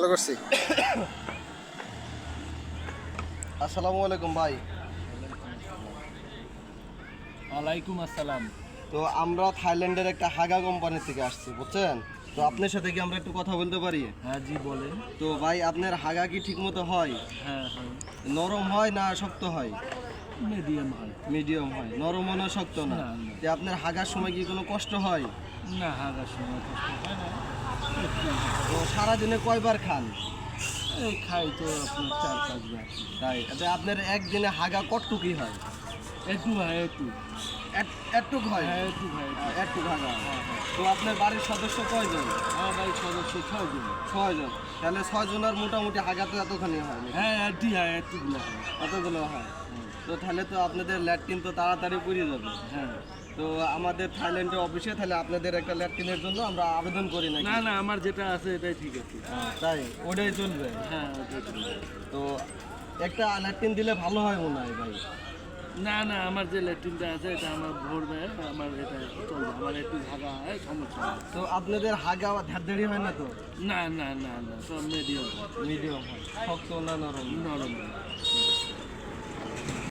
ভালো করছি। আসসালামু আলাইকুম ভাই। ওয়ালাইকুম আসসালাম। তো আমরা থাইল্যান্ডের একটা হাগা কোম্পানি থেকে আসছি, বুঝছেন? তো আপনার সাথে কি আমরা একটু কথা বলতে পারি? হ্যাঁ জি বলেন। তো ভাই, আপনার হাগা কি ঠিক মতো হয়? হ্যাঁ হয়, নরম হয় না শক্ত হয়? মিডিয়াম হয়। মিডিয়াম হয়, নরম না শক্ত না? না, না। যে আপনার হাগার সময় কি কোনো কষ্ট হয়? না হাগার সময় কষ্ট হয় না। একটু তো সারাদিনে কয়বার খান? এই খাই তো আপনার 4-5 বার। তাই আপনার একদিনে হাগা কতটুকুই হয়? একটু হয় একটু। একটুক হয়? হ্যাঁ একটু হয় একটু। একটুক হাগা। হ্যাঁ হ্যাঁ। তো আপনার বাড়ির সদস্য কয়জন? আমার বাড়ির সদস্য 6 জন। 6 জন। তাহলে 6 জনের মোটামুটি হাগা তো এতখানি হয় নাকি? হ্যাঁ একটি হয় একটুগুলো হয়। এতগুলো হয়। তো তাহলে তো আপনাদের ল্যাট্রিন তো তাড়াতাড়ি পুড়ে যাবে। হ্যাঁ। তো আমাদের থাইল্যান্ডের অফিসে তাহলে আপনাদের একটা ল্যাট্রিনের জন্য আমরা আবেদন করি নাকি? না না আমার যেটা আছে এটাই ঠিক আছে। তাই ওটাই চলবে। হ্যাঁ ওটাই চলবে। তো একটা ল্যাট্রিন দিলে ভালো হয় মনে হয় ভাই। না না আমার যে ল্যাট্রিনটা আছে এটা আমার ভরবে, আমার এটা চলবে, আমার একটু ঝাগা হয় সমস্যা নেই। তো আপনাদের হাগা ধারধারি হয় না তো? না না না না সব মিডিয়াম মিডিয়াম হয়, শক্ত না নরম? নরম।